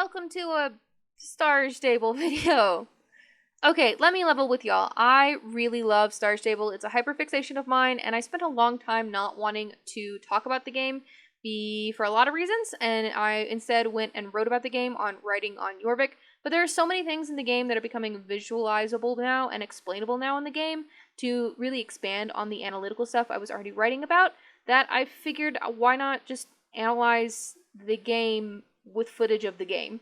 welcome to a Star Stable video. Okay, let me level with y'all. I really love Star Stable. It's a hyperfixation of mine, and I spent a long time not wanting to talk about the game for a lot of reasons, and I instead went and wrote about the game on writing on Jorvik. But there are so many things in the game that are becoming visualizable now and explainable now in the game to really expand on the analytical stuff I was already writing about that I figured why not just analyze the game with footage of the game.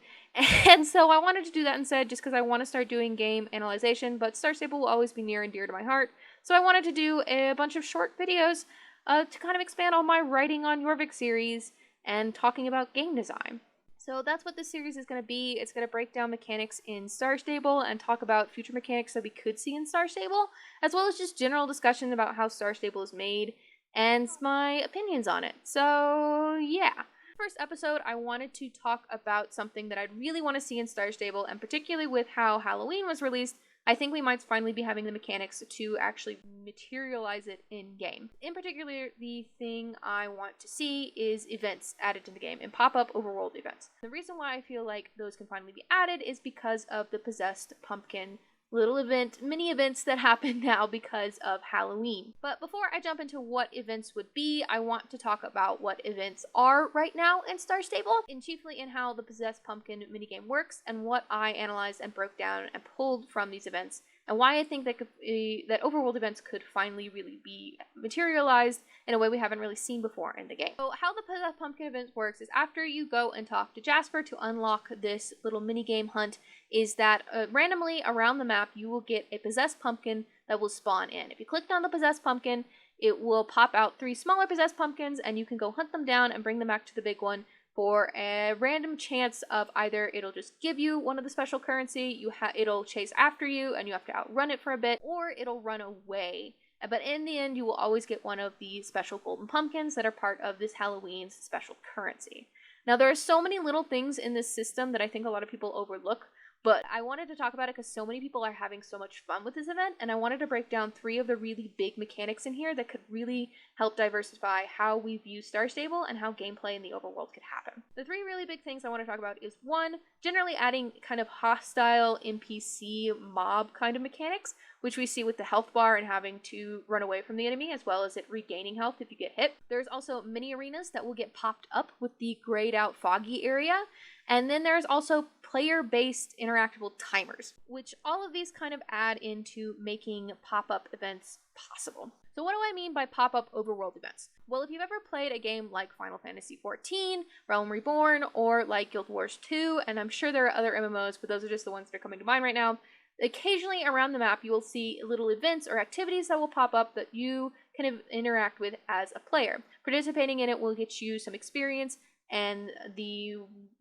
And so I wanted to do that instead just because I want to start doing game analyzation, but Star Stable will always be near and dear to my heart. So I wanted to do a bunch of short videos to kind of expand on my writing on Jorvik series and talking about game design. So that's what this series is going to be. It's going to break down mechanics in Star Stable and talk about future mechanics that we could see in Star Stable, as well as just general discussion about how Star Stable is made and my opinions on it. So yeah. First episode, I wanted to talk about something that I'd really want to see in Star Stable, and particularly with how Halloween was released, I think we might finally be having the mechanics to actually materialize it in-game. In particular, the thing I want to see is events added to the game, and pop-up overworld events. The reason why I feel like those can finally be added is because of the possessed pumpkin mini events that happen now because of Halloween. But before I jump into what events would be, I want to talk about what events are right now in Star Stable, and chiefly in how the Possessed Pumpkin minigame works, and what I analyzed and broke down and pulled from these events, and why I think that that overworld events could finally really be materialized in a way we haven't really seen before in the game. So how the Possessed Pumpkin event works is after you go and talk to Jasper to unlock this little minigame hunt, is that randomly around the map you will get a possessed pumpkin that will spawn in. If you click on the possessed pumpkin, it will pop out 3 smaller possessed pumpkins, and you can go hunt them down and bring them back to the big one for a random chance of either it'll just give you one of the special currency, it'll chase after you and you have to outrun it for a bit, or it'll run away. But in the end, you will always get one of the special golden pumpkins that are part of this Halloween's special currency. Now, there are so many little things in this system that I think a lot of people overlook, but I wanted to talk about it because so many people are having so much fun with this event, and I wanted to break down 3 of the really big mechanics in here that could really help diversify how we view Star Stable and how gameplay in the overworld could happen. The 3 really big things I want to talk about is 1, generally adding kind of hostile NPC mob kind of mechanics, which we see with the health bar and having to run away from the enemy, as well as it regaining health if you get hit. There's also mini arenas that will get popped up with the grayed out foggy area. And then there's also player-based interactable timers, which all of these kind of add into making pop-up events possible. So what do I mean by pop-up overworld events? Well, if you've ever played a game like Final Fantasy XIV, Realm Reborn, or like Guild Wars 2, and I'm sure there are other MMOs, but those are just the ones that are coming to mind right now, occasionally around the map you will see little events or activities that will pop up that you can interact with as a player. Participating in it will get you some experience and the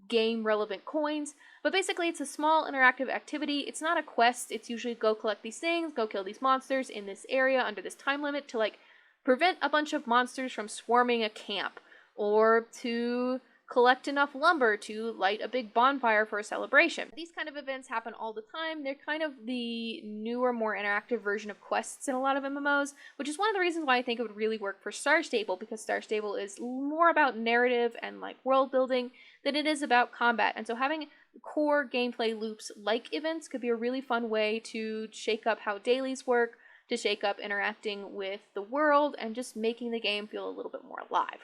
game relevant coins, but basically it's a small interactive activity. It's not a quest. It's usually go collect these things, go kill these monsters in this area under this time limit to like prevent a bunch of monsters from swarming a camp, or to collect enough lumber to light a big bonfire for a celebration. These kind of events happen all the time. They're kind of the newer, more interactive version of quests in a lot of MMOs, which is one of the reasons why I think it would really work for Star Stable, because Star Stable is more about narrative and like world building than it is about combat. And so having core gameplay loops like events could be a really fun way to shake up how dailies work, to shake up interacting with the world, and just making the game feel a little bit more alive.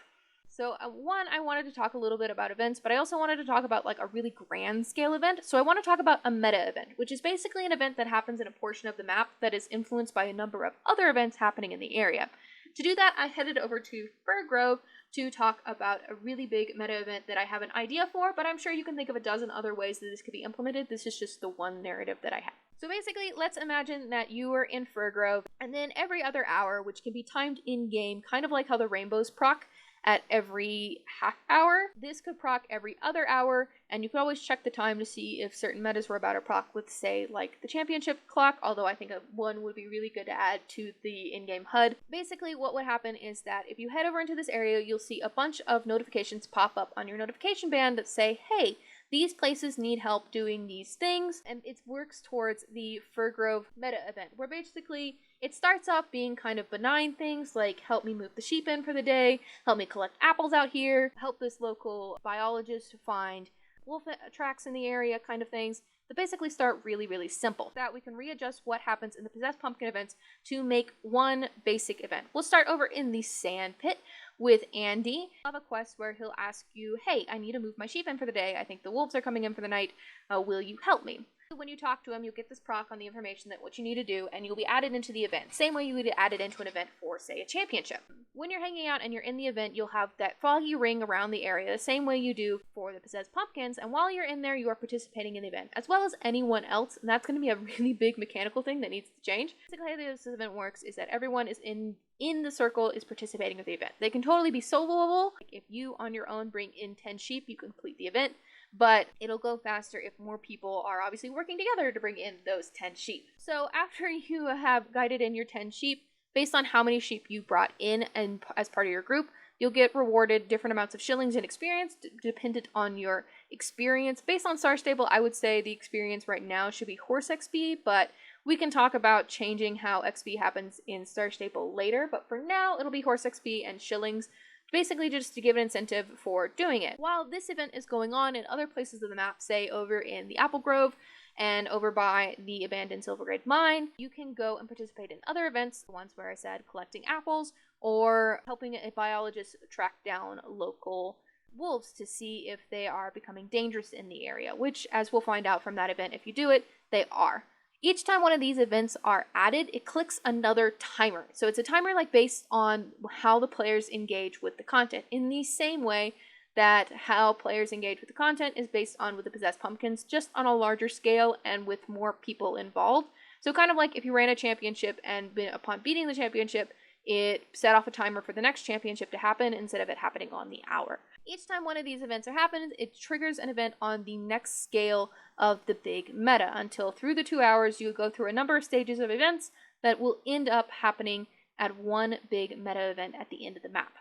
So one, I wanted to talk a little bit about events, but I also wanted to talk about like a really grand scale event. So I want to talk about a meta event, which is basically an event that happens in a portion of the map that is influenced by a number of other events happening in the area. To do that, I headed over to Fir to talk about a really big meta event that I have an idea for, but I'm sure you can think of a dozen other ways that this could be implemented. This is just the one narrative that I have. So basically, let's imagine that you are in Fir, and then every other hour, which can be timed in-game, kind of like how the rainbows proc at every half hour. This could proc every other hour, and you could always check the time to see if certain metas were about to proc with, say, like the championship clock, although I think one would be really good to add to the in-game HUD. Basically, what would happen is that if you head over into this area, you'll see a bunch of notifications pop up on your notification band that say, hey, these places need help doing these things, and it works towards the Fir meta event, where basically it starts off being kind of benign things like help me move the sheep in for the day, help me collect apples out here, help this local biologist find wolf tracks in the area kind of things that basically start really, really simple. That we can readjust what happens in the Possessed Pumpkin events to make one basic event. We'll start over in the Sand Pit with Andy. I'll have a quest where he'll ask you, hey, I need to move my sheep in for the day. I think the wolves are coming in for the night. Will you help me? When you talk to him, you'll get this proc on the information that what you need to do, and you'll be added into the event. Same way you would add it into an event for, say, a championship. When you're hanging out and you're in the event, you'll have that foggy ring around the area, the same way you do for the Possessed Pumpkins, and while you're in there, you are participating in the event, as well as anyone else, and that's going to be a really big mechanical thing that needs to change. Basically, how this event works is that everyone is in the circle is participating with the event. They can totally be soloable. Like if you on your own bring in 10 sheep, you complete the event. But it'll go faster if more people are obviously working together to bring in those 10 sheep. So after you have guided in your 10 sheep, based on how many sheep you brought in and as part of your group, you'll get rewarded different amounts of shillings and experience dependent on your experience. Based on Star Stable, I would say the experience right now should be horse XP, but we can talk about changing how XP happens in Star Stable later. But for now, it'll be horse XP and shillings, basically just to give an incentive for doing it. While this event is going on in other places of the map, say over in the Apple Grove and over by the abandoned Silvergrade Mine, you can go and participate in other events, the ones where I said collecting apples or helping a biologist track down local wolves to see if they are becoming dangerous in the area, which, as we'll find out from that event if you do it, they are. Each time one of these events are added, it clicks another timer. So it's a timer like based on how the players engage with the content, in the same way that how players engage with the content is based on with the Possessed Pumpkins, just on a larger scale and with more people involved. So kind of like if you ran a championship and upon beating the championship, it set off a timer for the next championship to happen instead of it happening on the hour. Each time one of these events are happening, it triggers an event on the next scale of the big meta until through the 2 hours you go through a number of stages of events that will end up happening at one big meta event at the end of the map.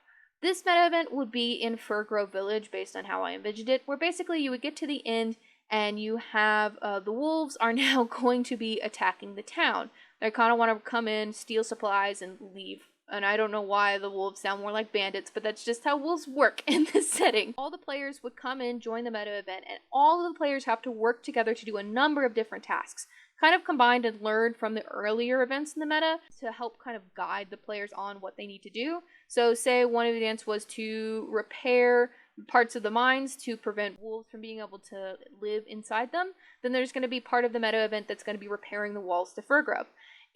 This meta event would be in Firgrove Village based on how I envisioned it, where basically you would get to the end and you have the wolves are now going to be attacking the town. They kind of want to come in, steal supplies, and leave. And I don't know why the wolves sound more like bandits, but that's just how wolves work in this setting. All the players would come in, join the meta event, and all of the players have to work together to do a number of different tasks, kind of combined and learned from the earlier events in the meta to help kind of guide the players on what they need to do. So say one of the events was to repair parts of the mines to prevent wolves from being able to live inside them, then there's going to be part of the meta event that's going to be repairing the walls to Firgrove.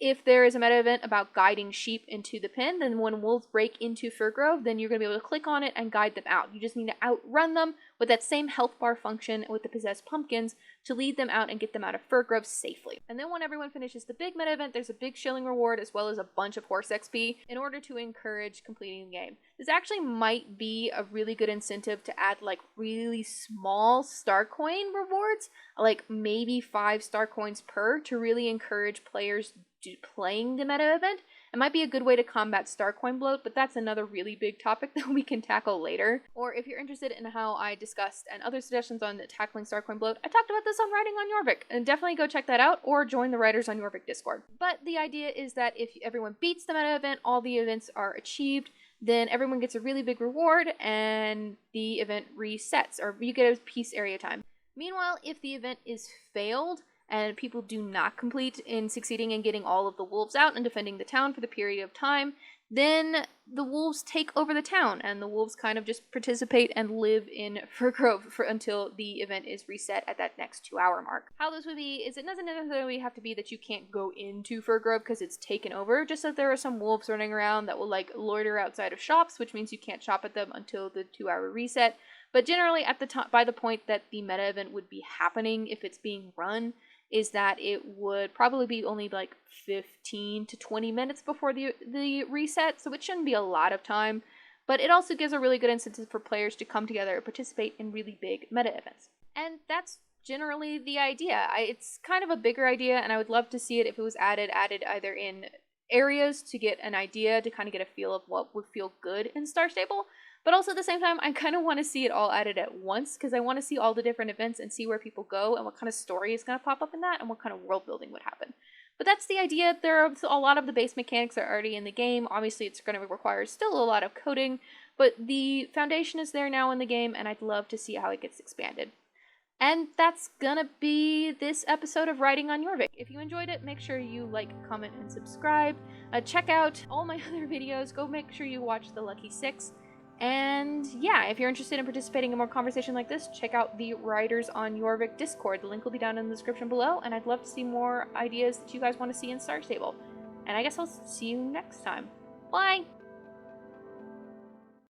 If there is a meta event about guiding sheep into the pen, then when wolves break into Firgrove, then you're going to be able to click on it and guide them out. You just need to outrun them with that same health bar function with the Possessed Pumpkins to lead them out and get them out of Firgrove safely. And then when everyone finishes the big meta event, there's a big shilling reward as well as a bunch of horse XP in order to encourage completing the game. This actually might be a really good incentive to add like really small star coin rewards, like maybe 5 star coins per, to really encourage players playing the meta event. It might be a good way to combat star coin bloat, but that's another really big topic that we can tackle later. Or if you're interested in how I discussed and other suggestions on tackling star coin bloat, I talked about this on writing on Jorvik, and definitely go check that out or join the writers on Jorvik Discord. But the idea is that if everyone beats the meta event, all the events are achieved, then everyone gets a really big reward and the event resets, or you get a peace area time. Meanwhile, if the event is failed, and people do not complete in succeeding in getting all of the wolves out and defending the town for the period of time, then the wolves take over the town, and the wolves kind of just participate and live in Firgrove until the event is reset at that next 2 hour mark. How this would be is it doesn't necessarily have to be that you can't go into Firgrove because it's taken over, just that there are some wolves running around that will like loiter outside of shops, which means you can't shop at them until the 2 hour reset. But generally at the by the point that the meta event would be happening, if it's being run, is that it would probably be only like 15 to 20 minutes before the reset, so it shouldn't be a lot of time, but it also gives a really good incentive for players to come together and participate in really big meta events. And that's generally the idea. It's kind of a bigger idea, and I would love to see it if it was added either in areas to get an idea, to kind of get a feel of what would feel good in Star Stable, but also at the same time, I kind of want to see it all added at once, because I want to see all the different events and see where people go and what kind of story is going to pop up in that and what kind of world building would happen. But that's the idea. There are a lot of the base mechanics are already in the game. Obviously, it's going to require still a lot of coding, but the foundation is there now in the game, and I'd love to see how it gets expanded. And that's gonna be this episode of Writing on Jorvik. If you enjoyed it, make sure you like, comment, and subscribe. Check out all my other videos. Go make sure you watch The Lucky Six. And yeah, if you're interested in participating in more conversation like this, check out the Writers on Jorvik Discord. The link will be down in the description below, and I'd love to see more ideas that you guys want to see in Star Stable. And I guess I'll see you next time. Bye!